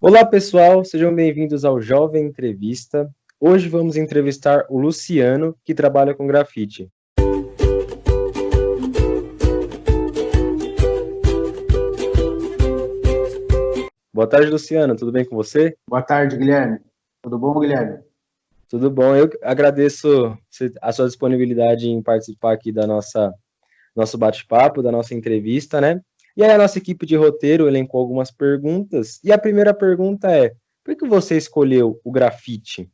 Olá, pessoal, sejam bem-vindos ao Jovem Entrevista. Hoje vamos entrevistar o Luciano, que trabalha com grafite. Boa tarde, Luciano, tudo bem com você? Boa tarde, Guilherme. Tudo bom, Guilherme? Tudo bom, eu agradeço a sua disponibilidade em participar aqui da nosso bate-papo, da nossa entrevista, né? E aí a nossa equipe de roteiro elencou algumas perguntas, e a primeira pergunta é: por que você escolheu o grafite?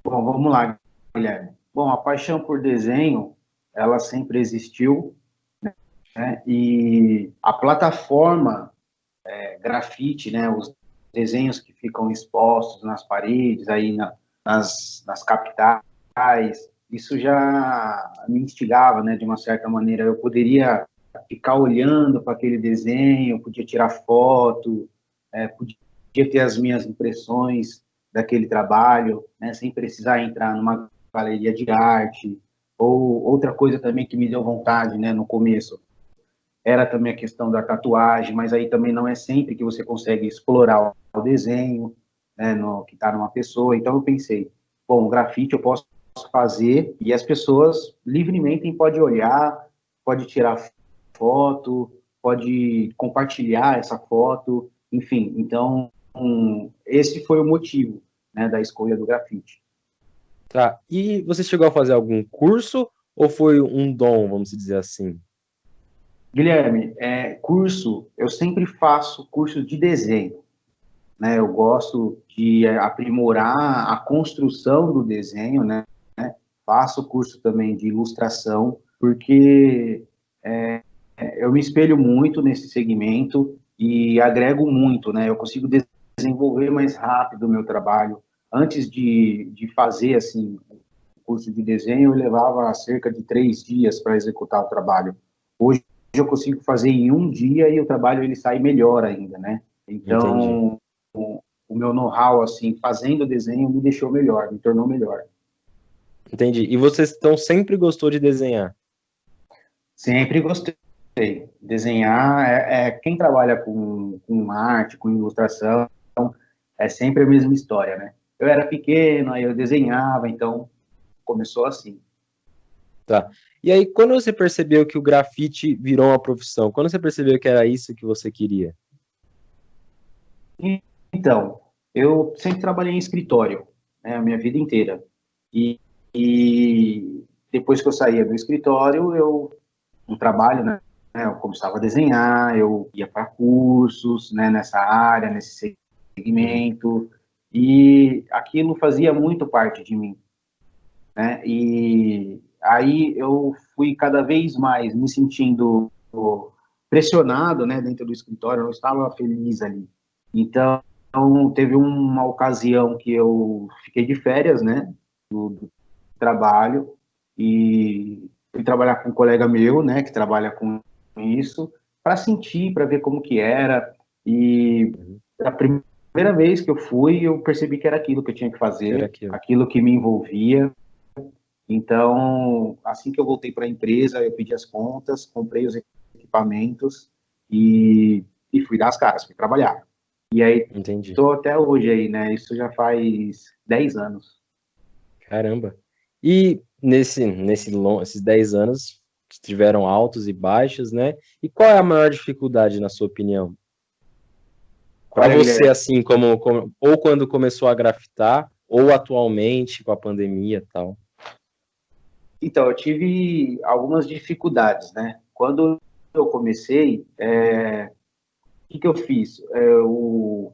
Bom, vamos lá, Guilherme. Bom, a paixão por desenho, ela sempre existiu, né? E a plataforma grafite, né? Os desenhos que ficam expostos nas paredes, nas capitais, isso já me instigava, né? De uma certa maneira, eu poderia ficar olhando para aquele desenho, podia tirar foto, podia ter as minhas impressões daquele trabalho, né, sem precisar entrar numa galeria de arte. Ou outra coisa também que me deu vontade, né, no começo, era também a questão da tatuagem, mas aí também não é sempre que você consegue explorar o desenho, né, que está numa pessoa. Então eu pensei, bom, o grafite eu posso fazer e as pessoas livremente podem olhar, pode tirar foto, pode compartilhar essa foto, enfim. Então, esse foi o motivo, né, da escolha do grafite. Tá, e você chegou a fazer algum curso ou foi um dom, vamos dizer assim? Guilherme, curso, eu sempre faço curso de desenho, né? Eu gosto de aprimorar a construção do desenho, né? Faço curso também de ilustração, porque eu me espelho muito nesse segmento e agrego muito, né? Eu consigo desenvolver mais rápido o meu trabalho. Antes de fazer, assim, o curso de desenho, eu levava cerca de 3 dias para executar o trabalho. Hoje eu consigo fazer em um dia e o trabalho ele sai melhor ainda, né? Entendi. Então, o meu know-how, assim, fazendo desenho me deixou melhor, me tornou melhor. Entendi. E você então sempre gostou de desenhar? Sempre gostei. Desenhar, quem trabalha com arte, com ilustração, é sempre a mesma história, né? Eu era pequeno, aí eu desenhava, então começou assim. Tá. E aí, quando você percebeu que o grafite virou uma profissão? Quando você percebeu que era isso que você queria? Então, eu sempre trabalhei em escritório, né, a minha vida inteira. E, e depois que eu saía do escritório, eu no trabalho, né, eu começava a desenhar, eu ia para cursos, né, nessa área, nesse Uhum. segmento, e aquilo fazia muito parte de mim, né? E aí eu fui cada vez mais me sentindo pressionado, né, dentro do escritório, eu não estava feliz ali. Então, teve uma ocasião que eu fiquei de férias, né, do trabalho, e fui trabalhar com um colega meu, né, que trabalha com isso, para sentir, para ver como que era. E Uhum. a primeira vez que eu fui, eu percebi que era aquilo que eu tinha que Era fazer, aquilo. aquilo que me envolvia. Então, assim que eu voltei para a empresa, eu pedi as contas, comprei os equipamentos e, e fui dar as caras, fui trabalhar. E aí, Entendi. estou até hoje aí, né? Isso já faz 10 anos. Caramba. E esses 10 anos tiveram altos e baixos, né? E qual é a maior dificuldade, na sua opinião? Para Olha, você, Guilherme, assim, ou quando começou a grafitar, ou atualmente com a pandemia e tal. então, eu tive algumas dificuldades, né? Quando eu comecei, o que eu fiz? Eu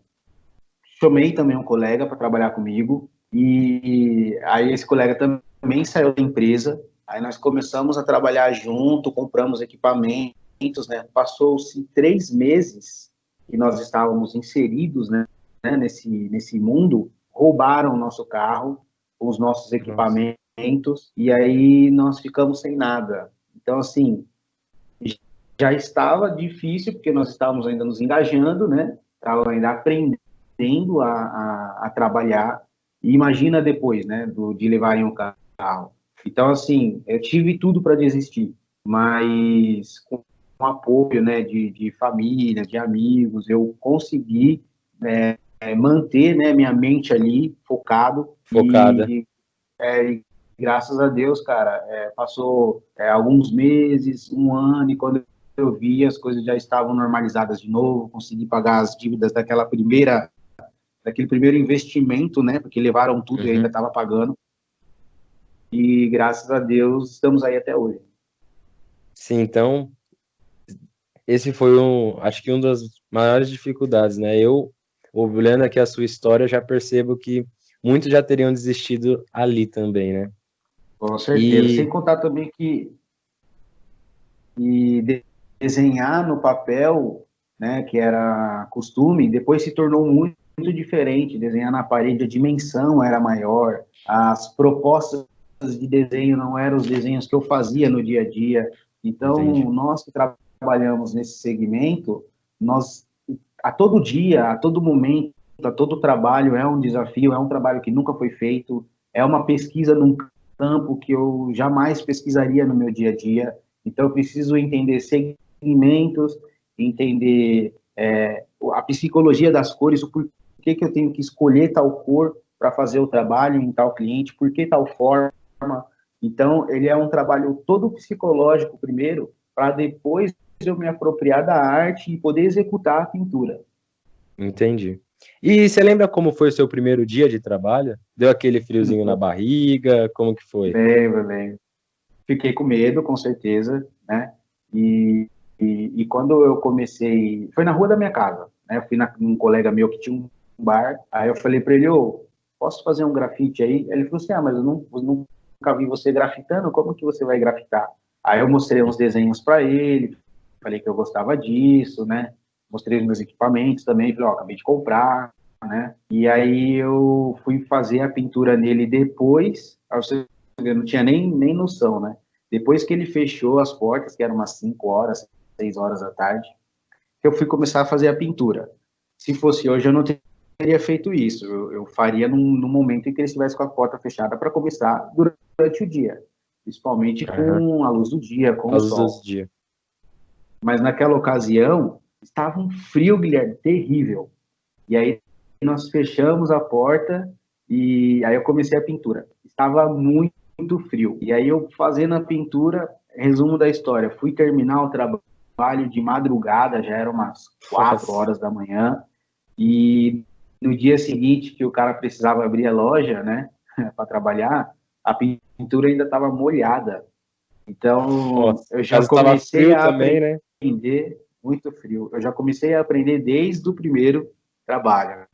chamei também um colega para trabalhar comigo, e aí esse colega também saiu da empresa, aí nós começamos a trabalhar junto, compramos equipamentos, né? Passou-se 3 meses que nós estávamos inseridos, né, nesse mundo, roubaram o nosso carro, com os nossos Nossa. equipamentos, e aí nós ficamos sem nada. Então, assim, já estava difícil, porque nós estávamos ainda nos engajando, né? Estava ainda aprendendo a trabalhar. E imagina depois, né? De levarem um carro. Então, assim, eu tive tudo para desistir. Mas apoio, né, de família, de amigos, eu consegui manter, né, minha mente ali focado Focada. e graças a Deus, cara, passou alguns meses, um ano, e quando eu vi, as coisas já estavam normalizadas de novo, consegui pagar as dívidas daquele primeiro investimento, né, porque levaram tudo e ainda estava pagando, e graças a Deus estamos aí até hoje. Sim, então, esse foi acho que uma das maiores dificuldades, né? Eu, olhando aqui a sua história, já percebo que muitos já teriam desistido ali também, né? Com certeza, sem E contar também que desenhar no papel, né, que era costume, depois se tornou muito diferente. Desenhar na parede, a dimensão era maior, as propostas de desenho não eram os desenhos que eu fazia no dia a dia. entendi. Então, nós que trabalhamos nesse segmento, nós a todo dia, a todo momento, a todo trabalho é um desafio, é um trabalho que nunca foi feito, é uma pesquisa num campo que eu jamais pesquisaria no meu dia a dia. Então, eu preciso entender segmentos, entender a psicologia das cores, o porquê que eu tenho que escolher tal cor para fazer o trabalho em tal cliente, por que tal forma. Então, ele é um trabalho todo psicológico primeiro, para depois eu me apropriar da arte e poder executar a pintura. Entendi. E você lembra como foi o seu primeiro dia de trabalho? Deu aquele friozinho na barriga? Como que foi? Lembro, lembro. Fiquei com medo, com certeza, né? E quando eu comecei, foi na rua da minha casa, né? Eu fui num colega meu que tinha um bar, aí eu falei para ele, ô, posso fazer um grafite aí? Ele falou assim, mas eu nunca vi você grafitando, como que você vai grafitar? Aí eu mostrei uns desenhos para ele, falei que eu gostava disso, né? Mostrei os meus equipamentos também, falei, ó, acabei de comprar, né? E aí eu fui fazer a pintura nele depois, eu não tinha nem noção, né? Depois que ele fechou as portas, que eram umas 5 horas, 6 horas da tarde, eu fui começar a fazer a pintura. Se fosse hoje, eu não teria feito isso. Eu faria no momento em que ele estivesse com a porta fechada para começar durante o dia, principalmente Aham. com a luz do dia, com o Aos dos sol. dias. Mas naquela ocasião, estava um frio, Guilherme, terrível. E aí nós fechamos a porta e aí eu comecei a pintura. Estava muito frio. E aí eu fazendo a pintura, resumo da história, fui terminar o trabalho de madrugada, já era umas 4 Nossa. horas da manhã, e no dia seguinte que o cara precisava abrir a loja, né, para trabalhar, a pintura ainda estava molhada. Então, Nossa. eu A já casa estava comecei frio a também, né? aprender muito frio. Eu já comecei a aprender desde o primeiro trabalho,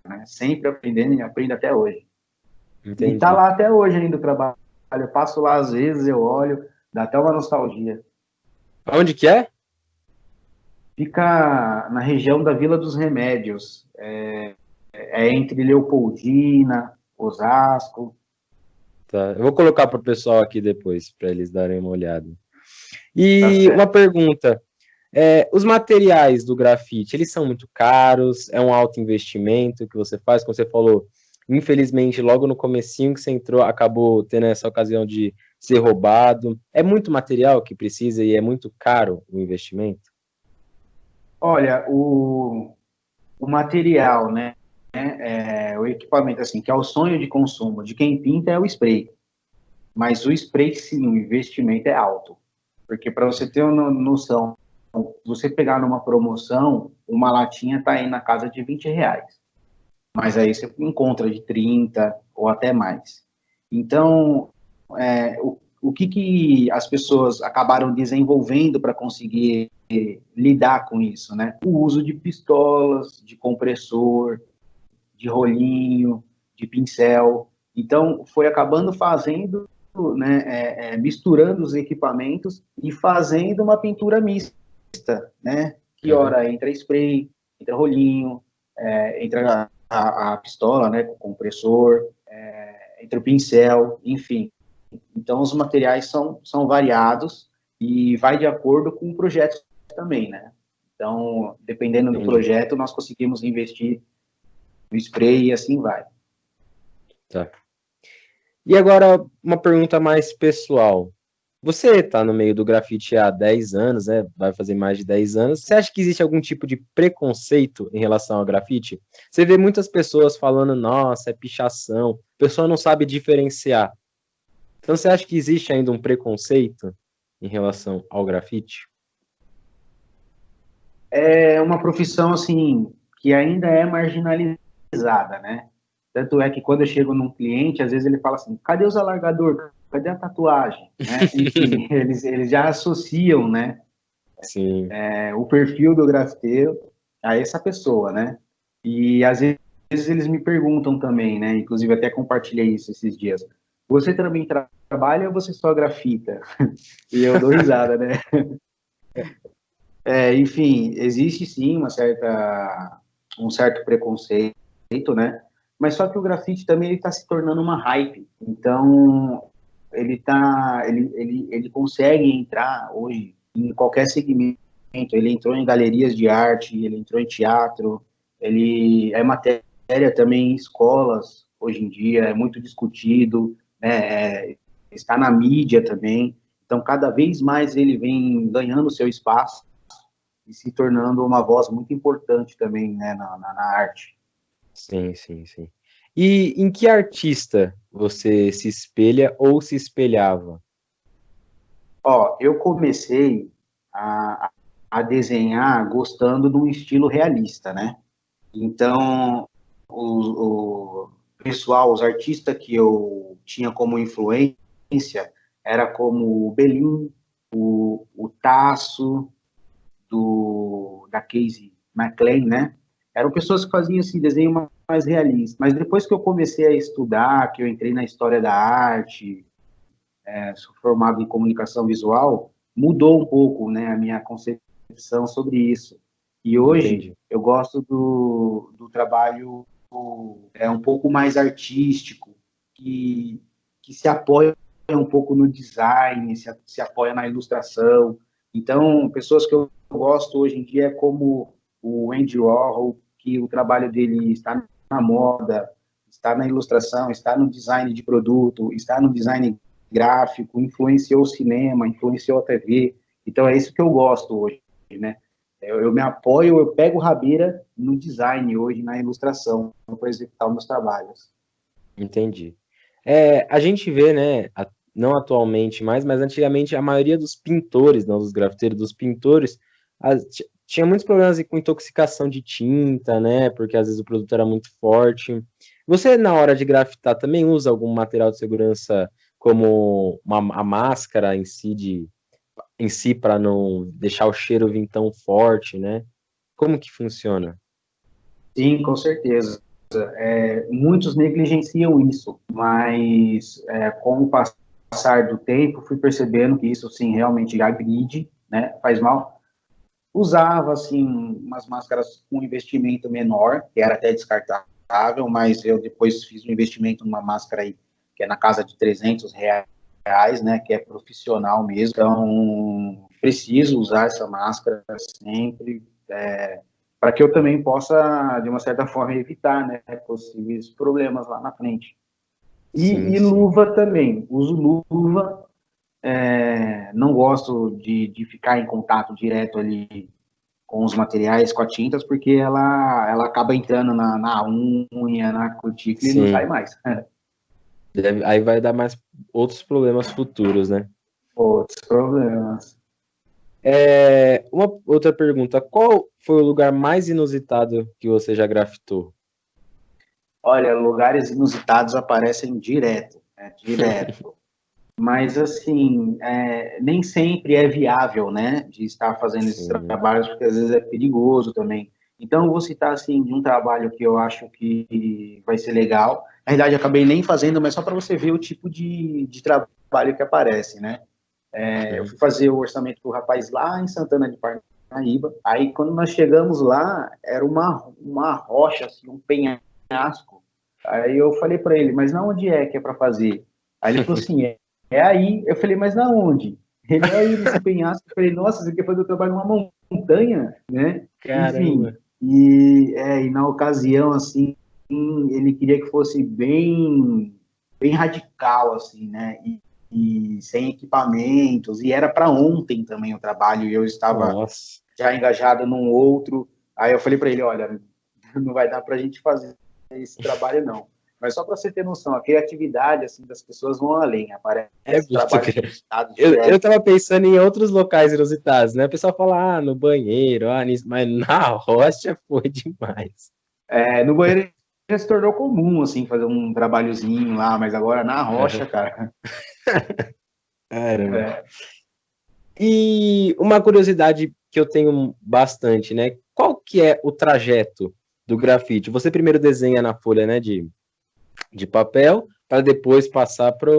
né? Sempre aprendendo e aprendo até hoje. E tá Entendi. lá até hoje ainda o trabalho. Eu passo lá às vezes, eu olho, dá até uma nostalgia. Onde que é? Fica na região da Vila dos Remédios, entre Leopoldina, Osasco. Tá. Eu vou colocar para o pessoal aqui depois, para eles darem uma olhada. Tá E uma certo. pergunta: os materiais do grafite, eles são muito caros? É um alto investimento que você faz? Como você falou, infelizmente, logo no comecinho que você entrou, acabou tendo essa ocasião de ser roubado. É muito material que precisa e é muito caro o investimento? Olha, o material, né? O equipamento, assim, que é o sonho de consumo de quem pinta é o spray. Mas o spray, sim, o investimento é alto. Porque para você ter uma noção, você pegar numa promoção, uma latinha está aí na casa de R$ 20. Mas aí você encontra de 30 ou até mais. Então, o que as pessoas acabaram desenvolvendo para conseguir lidar com isso, né? O uso de pistolas, de compressor, de rolinho, de pincel. Então, foi acabando fazendo, né, misturando os equipamentos e fazendo uma pintura mista, né? Que Uhum, ora entra spray, entra rolinho, entra a pistola, né, com o compressor, entra o pincel, enfim. Então, os materiais são variados e vai de acordo com o projeto também, né? Então, dependendo do entendi. projeto, nós conseguimos investir no spray e assim vai. Tá. E agora, uma pergunta mais pessoal. Você está no meio do grafite há 10 anos, né? Vai fazer mais de 10 anos. Você acha que existe algum tipo de preconceito em relação ao grafite? Você vê muitas pessoas falando, nossa, é pichação. A pessoa não sabe diferenciar. Então, você acha que existe ainda um preconceito em relação ao grafite? É uma profissão, assim, que ainda é marginalizada, né? Tanto é que quando eu chego num cliente, às vezes ele fala assim, cadê os alargador? Cadê a tatuagem? Né? Enfim, eles já associam, né, Sim, o perfil do grafiteiro a essa pessoa, né? E às vezes eles me perguntam também, né? Inclusive até compartilhei isso esses dias. Você também trabalha ou você só grafita? E eu dou risada, né? Enfim, existe sim um certo preconceito, né? Mas só que o grafite também está se tornando uma hype. Então, ele consegue entrar hoje em qualquer segmento. Ele entrou em galerias de arte, ele entrou em teatro, ele é matéria também em escolas hoje em dia, é muito discutido, né? Está na mídia também. Então, cada vez mais ele vem ganhando seu espaço e se tornando uma voz muito importante também, né, na arte. sim, sim, sim. E em que artista você se espelha ou se espelhava? Ó, eu comecei a, a desenhar gostando de um estilo realista, né? Então, o pessoal, os artistas que eu tinha como influência era como o Belin, o Tasso, da Casey McLean, né? Eram pessoas que faziam esse desenho mais realista. Mas depois que eu comecei a estudar, que eu entrei na história da arte, sou formado em comunicação visual, mudou um pouco, né, a minha concepção sobre isso. E hoje Entendi. eu gosto do trabalho um pouco mais artístico, que se apoia um pouco no design, se apoia na ilustração. Então, pessoas que eu gosto hoje em dia é como o Andy Warhol, que o trabalho dele está na moda, está na ilustração, está no design de produto, está no design gráfico, influenciou o cinema, influenciou a TV. Então é isso que eu gosto hoje, né? Eu me apoio, eu pego rabeira no design hoje, na ilustração, para executar os meus trabalhos. Entendi. É, a gente vê, né, não atualmente mais, mas antigamente a maioria dos pintores, não dos grafiteiros, dos pintores, tinha muitos problemas com intoxicação de tinta, né, porque às vezes o produto era muito forte. Você, na hora de grafitar, também usa algum material de segurança como a máscara em si, para não deixar o cheiro vir tão forte, né? Como que funciona? Sim, com certeza. Muitos negligenciam isso, mas com o passar do tempo, fui percebendo que isso, sim, realmente agride, né, faz mal. Usava, assim, umas máscaras com investimento menor, que era até descartável, mas eu depois fiz um investimento numa máscara aí, que é na casa de R$ 300, né, que é profissional mesmo. Então, preciso usar essa máscara sempre, para que eu também possa, de uma certa forma, evitar, né, possíveis problemas lá na frente. Sim, E sim. luva também, uso luva, não gosto de ficar em contato direto ali com os materiais, com as tintas, porque ela acaba entrando na unha, na cutícula e não sai Sim. mais. Aí vai dar mais outros problemas futuros, né? Outros problemas. Uma outra pergunta: qual foi o lugar mais inusitado que você já grafitou? Olha, lugares inusitados aparecem direto, né, direto. Mas, assim, nem sempre é viável, né, de estar fazendo esses Sim, trabalhos, porque às vezes é perigoso também. Então, eu vou citar, assim, de um trabalho que eu acho que vai ser legal. Na verdade, eu acabei nem fazendo, mas só para você ver o tipo de trabalho que aparece, né? Eu sim. fui fazer o orçamento para o rapaz lá em Santana de Parnaíba. Aí, quando nós chegamos lá, era uma rocha, assim, um penhasco. Aí eu falei para ele, mas na onde é que é para fazer? Aí ele falou assim, é aí. Eu falei, mas na onde? Ele é aí nesse penhasco. Eu falei, nossa, você quer fazer o trabalho numa montanha, né? Caramba. Enfim, e na ocasião, assim, ele queria que fosse bem radical, assim, né? e sem equipamentos, e era para ontem também o trabalho, e eu estava Nossa. já engajado num outro. Aí eu falei para ele, olha, não vai dar para a gente fazer esse trabalho não. Mas só para você ter noção, a criatividade assim das pessoas vão além, É aparece muito trabalho grande. inusitado Eu direto. tava pensando em outros locais inusitados, né? O pessoal fala, no banheiro, nisso, mas na rocha foi demais. No banheiro já se tornou comum assim fazer um trabalhozinho lá, mas agora na rocha, cara. Caramba. É, E uma curiosidade que eu tenho bastante, né? Qual que é o trajeto do grafite? Você primeiro desenha na folha, né, de papel, para depois passar para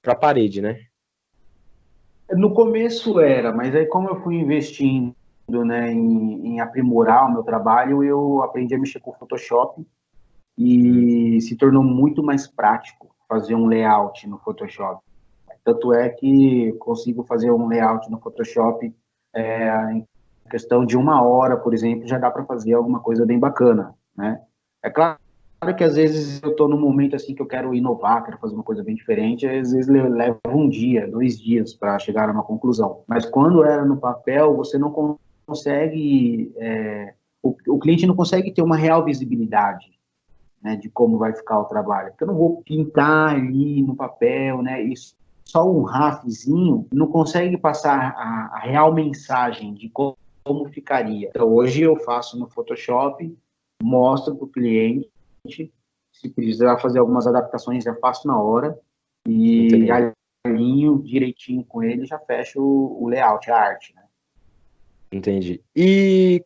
a parede, né? no começo era, mas aí como eu fui investindo, né, em aprimorar o meu trabalho, eu aprendi a mexer com o Photoshop Hum, e se tornou muito mais prático fazer um layout no Photoshop. Tanto é que consigo fazer um layout no Photoshop em questão de uma hora, por exemplo, já dá para fazer alguma coisa bem bacana, né? É claro que às vezes eu estou num momento assim que eu quero inovar, quero fazer uma coisa bem diferente, às vezes leva um dia, 2 dias para chegar a uma conclusão. Mas quando era no papel, você não consegue, o cliente não consegue ter uma real visibilidade, né, de como vai ficar o trabalho. Porque eu não vou pintar ali no papel, né, e só um rafezinho não consegue passar a real mensagem de como ficaria. Então, hoje eu faço no Photoshop, mostro para o cliente, se precisar fazer algumas adaptações, já faço na hora, e entendi. alinho direitinho com ele, já fecho o layout, a arte, né? Entendi. E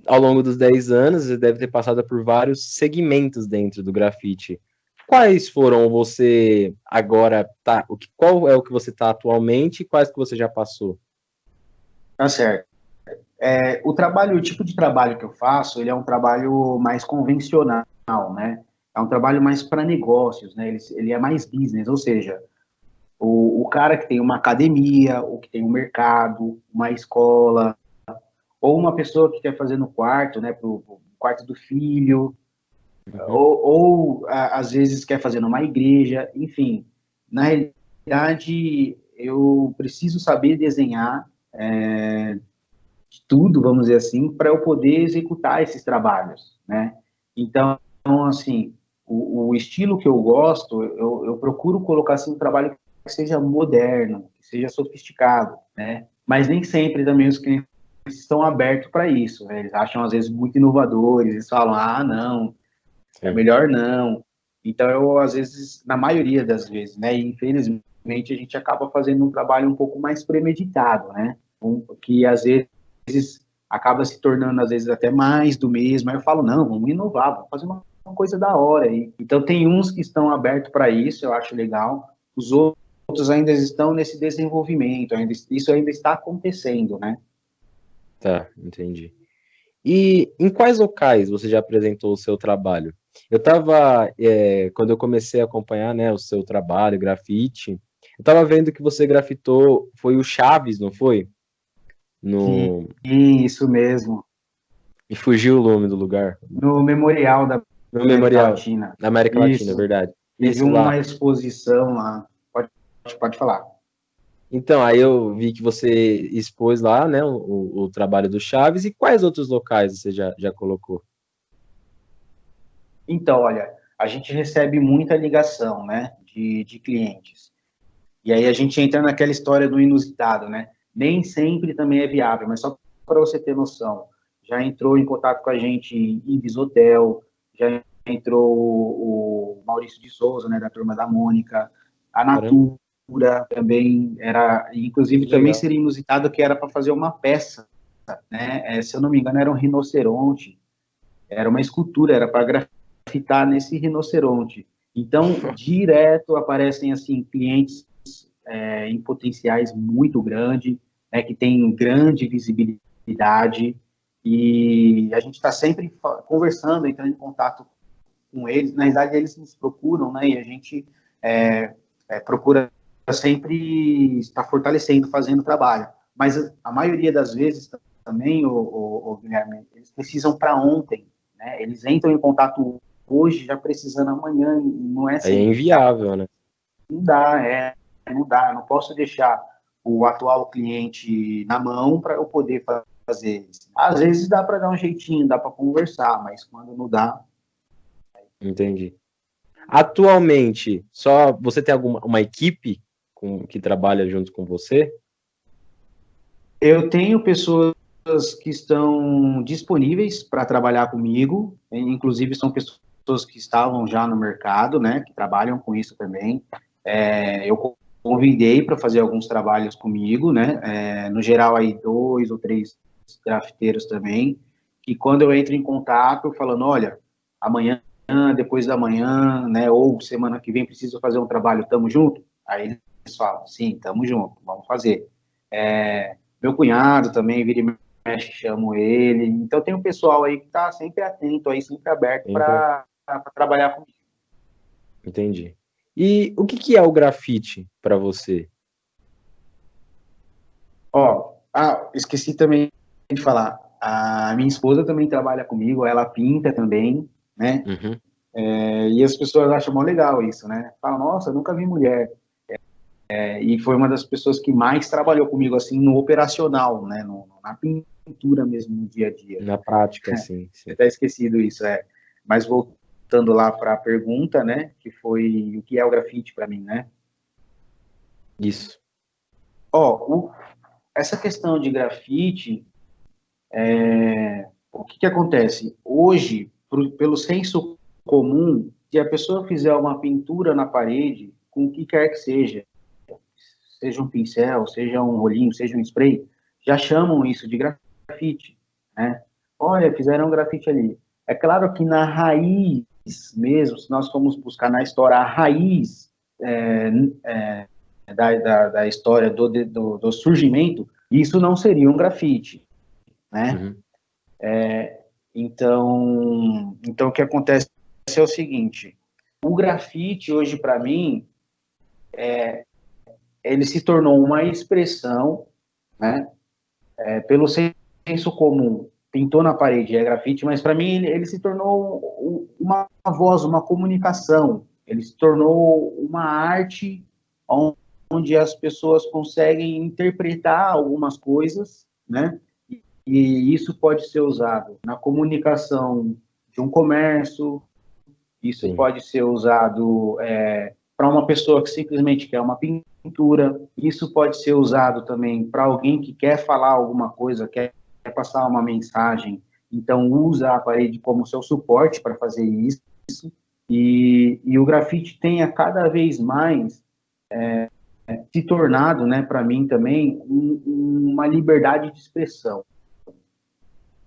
ao longo dos 10 anos, você deve ter passado por vários segmentos dentro do grafite. Quais foram você agora tá? Qual é o que você está atualmente e quais que você já passou? Tá certo. O trabalho, o tipo de trabalho que eu faço, ele é um trabalho mais convencional, né? É um trabalho mais para negócios, né? Ele é mais business, ou seja, o cara que tem uma academia, ou que tem um mercado, uma escola, ou uma pessoa que quer fazer no quarto, né? Pro quarto do filho, Uhum, ou às vezes quer fazer numa igreja, enfim. Na realidade, eu preciso saber desenhar de tudo, vamos dizer assim, para eu poder executar esses trabalhos, né? Então, assim, o estilo que eu gosto, eu procuro colocar assim um trabalho que seja moderno, que seja sofisticado, né? Mas nem sempre também os clientes estão abertos para isso, né? Eles acham às vezes muito inovadores, eles falam, não, é sim, melhor não. Então eu às vezes, na maioria das vezes, né? E, infelizmente a gente acaba fazendo um trabalho um pouco mais premeditado, né? Que às vezes acaba se tornando às vezes até mais do mesmo. Aí eu falo, não, vamos inovar, vamos fazer uma coisa da hora aí. Então tem uns que estão abertos para isso, eu acho legal. Os outros ainda estão nesse desenvolvimento, isso ainda está acontecendo, né? tá, entendi. E em quais locais você já apresentou o seu trabalho? Eu estava, quando eu comecei a acompanhar, né, o seu trabalho, grafite, eu estava vendo que você grafitou, foi o Chaves, não foi? Sim, No, isso mesmo. Me fugiu o nome do lugar. No Memorial da No América Memorial Latina. da América Latina, é Isso. verdade. Teve Isso lá. uma exposição lá. Pode falar. Então, aí eu vi que você expôs lá, né, o trabalho do Chaves. E quais outros locais você já colocou? Então, olha, a gente recebe muita ligação, né, de clientes. E aí a gente entra naquela história do inusitado, né? Nem sempre também é viável, mas só para você ter noção. Já entrou em contato com a gente Ibis Hotel, já entrou o Maurício de Souza, né, da Turma da Mônica, a Caramba, Natura também era, inclusive que também legal. seria inusitado que era para fazer uma peça, né? Se eu não me engano era um rinoceronte, era uma escultura, era para grafitar nesse rinoceronte. Então, direto aparecem assim clientes em potenciais muito grande, né, que tem grande visibilidade, e a gente está sempre conversando, entrando em contato com eles. Na verdade, eles nos procuram, né, e a gente procura sempre estar fortalecendo, fazendo trabalho. Mas a maioria das vezes também, o Guilherme, eles precisam para ontem, né? Eles entram em contato hoje, já precisando amanhã, e não é Aí é sempre que dá para inviável, fazer. né? Não dá, Não dá, eu não posso deixar o atual cliente na mão para eu poder fazer. Às vezes dá para dar um jeitinho, dá para conversar, mas quando não dá. Entendi. Atualmente, só você tem uma equipe que trabalha junto com você? Eu tenho pessoas que estão disponíveis para trabalhar comigo, inclusive são pessoas que estavam já no mercado, né, que trabalham com isso também. Eu convidei para fazer alguns trabalhos comigo, né, no geral aí 2 ou 3 grafiteiros também, que quando eu entro em contato falando, olha, amanhã, depois da manhã, né, ou semana que vem preciso fazer um trabalho, tamo junto? Aí eles falam, sim, tamo junto, vamos fazer. Meu cunhado também, vira e mexe, chamo ele. Então tem um pessoal aí que está sempre atento, aí, sempre aberto para trabalhar comigo. Entendi. E o que é o grafite para você? Esqueci também de falar. A minha esposa também trabalha comigo, ela pinta também, né? Uhum. E as pessoas acham mó legal isso, né? Falam, nossa, eu nunca vi mulher. E foi uma das pessoas que mais trabalhou comigo, assim, no operacional, né? Na pintura mesmo, no dia a dia. Na prática, sim. Eu até esquecido isso, Mas voltando lá para a pergunta, né? Que foi o que é o grafite para mim, né? Isso. Essa questão de grafite, o que acontece? Hoje, pelo senso comum, se a pessoa fizer uma pintura na parede, com o que quer que seja um pincel, seja um rolinho, seja um spray, já chamam isso de grafite, né? Olha, fizeram um grafite ali. É claro que na raiz mesmo, se nós formos buscar na história a raiz da história do surgimento, isso não seria um grafite, né? Uhum. Então, o que acontece é o seguinte: o grafite hoje para mim ele se tornou uma expressão, né? Pelo senso comum, pintou na parede é grafite, mas para mim ele se tornou uma voz, uma comunicação. Ele se tornou uma arte onde as pessoas conseguem interpretar algumas coisas, né? E isso pode ser usado na comunicação de um comércio, isso Sim. pode ser usado para uma pessoa que simplesmente quer uma pintura, isso pode ser usado também para alguém que quer falar alguma coisa, quer passar uma mensagem, então usa a parede como seu suporte para fazer isso, e o grafite tem a cada vez mais se tornado, né, para mim também, uma liberdade de expressão.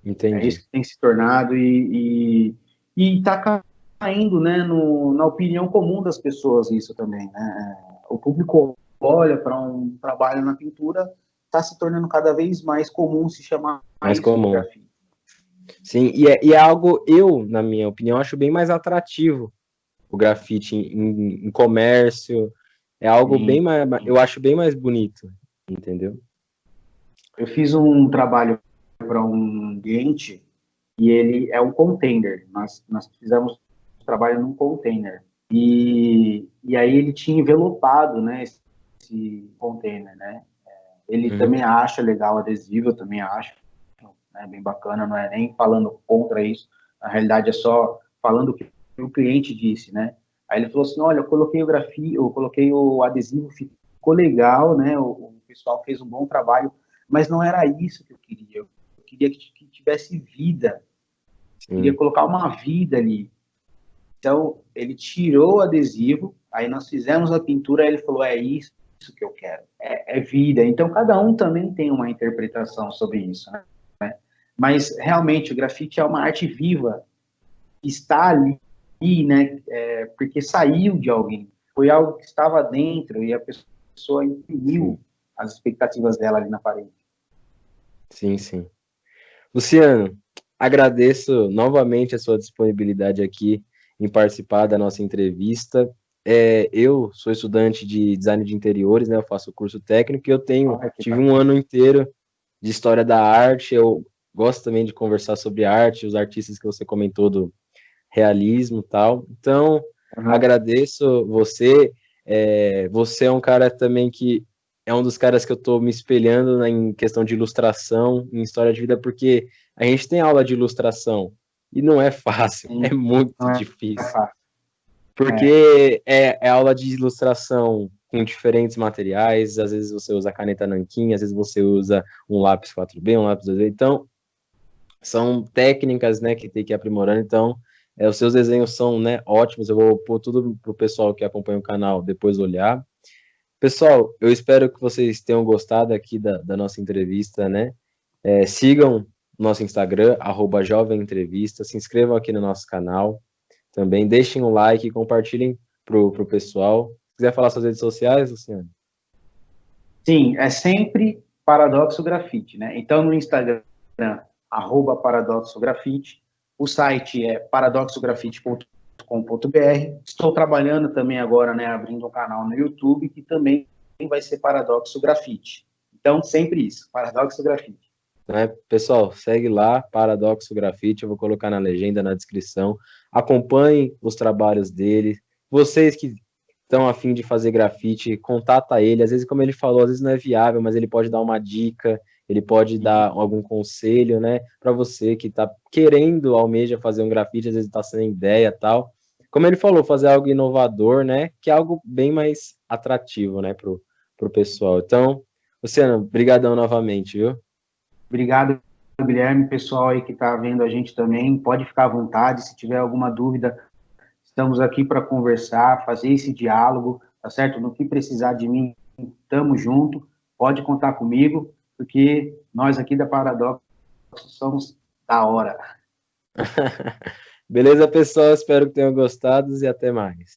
Entendi. É isso que tem se tornado e está caindo, né, na opinião comum das pessoas isso também, né? O público olha para um trabalho na pintura, está se tornando cada vez mais comum se chamar Mais isso de comum. grafite. Sim, e é algo, na minha opinião, acho bem mais atrativo o grafite em comércio. É algo Sim. bem mais, eu acho bem mais bonito, entendeu? Eu fiz um trabalho para um cliente e ele é um container. Nós fizemos trabalho num container. E aí ele tinha envelopado, né, esse container, né? Ele também acha legal adesivo, eu também acho, né, bem bacana, não é nem falando contra isso, na realidade é só falando o que o cliente disse, né? Aí ele falou assim, olha, eu coloquei o grafite, eu coloquei o adesivo, ficou legal, né? O pessoal fez um bom trabalho, mas não era isso que eu queria. Eu queria que tivesse vida, eu queria colocar uma vida ali. Então, ele tirou o adesivo, aí nós fizemos a pintura, aí ele falou, é isso que eu quero, é vida. Então, cada um também tem uma interpretação sobre isso, né? Mas, realmente, o grafite é uma arte viva, está ali, né? Porque saiu de alguém, foi algo que estava dentro e a pessoa imprimiu as expectativas dela ali na parede. Sim, sim. Luciano, agradeço novamente a sua disponibilidade aqui em participar da nossa entrevista. Eu sou estudante de design de interiores, né? Eu faço curso técnico e tive um ano inteiro de história da arte. Eu gosto também de conversar sobre arte, os artistas que você comentou do realismo e tal. Então, agradeço você. Você é um cara também que é um dos caras que eu estou me espelhando em questão de ilustração, em história de vida, porque a gente tem aula de ilustração e não é fácil, Sim, é muito não é difícil. fácil. Porque é aula de ilustração com diferentes materiais, às vezes você usa caneta nanquim, às vezes você usa um lápis 4B, um lápis 2B, então são técnicas, né, que tem que ir aprimorando, então os seus desenhos são, né, ótimos, eu vou pôr tudo pro pessoal que acompanha o canal depois olhar. Pessoal, eu espero que vocês tenham gostado aqui da nossa entrevista, né, sigam nosso Instagram, @Jovem Entrevista, se inscrevam aqui no nosso canal, também deixem um like e compartilhem pro pessoal. Se quiser falar suas redes sociais, Luciano? Sim, é sempre Paradoxo Grafite, né? Então, no Instagram, @Paradoxo Grafite, o site é paradoxografite.com.br. Estou trabalhando também agora, né, abrindo um canal no YouTube, que também vai ser Paradoxo Grafite. Então, sempre isso, Paradoxo Grafite. Né? Pessoal, segue lá, Paradoxo Grafite, eu vou colocar na legenda, na descrição. Acompanhem os trabalhos dele. Vocês que estão a fim de fazer grafite, contata ele. Às vezes, como ele falou, às vezes não é viável, mas ele pode dar uma dica, ele pode dar algum conselho, né? Para você que está querendo, almeja fazer um grafite, às vezes está sem ideia e tal. Como ele falou, fazer algo inovador, né? Que é algo bem mais atrativo, né? Pro pessoal. Então, Luciano, brigadão novamente, viu? Obrigado, Guilherme. Pessoal aí que está vendo a gente também, pode ficar à vontade. Se tiver alguma dúvida, estamos aqui para conversar, fazer esse diálogo, tá certo? No que precisar de mim, estamos junto. Pode contar comigo, porque nós aqui da Paradoxo somos da hora. Beleza, pessoal? Espero que tenham gostado e até mais.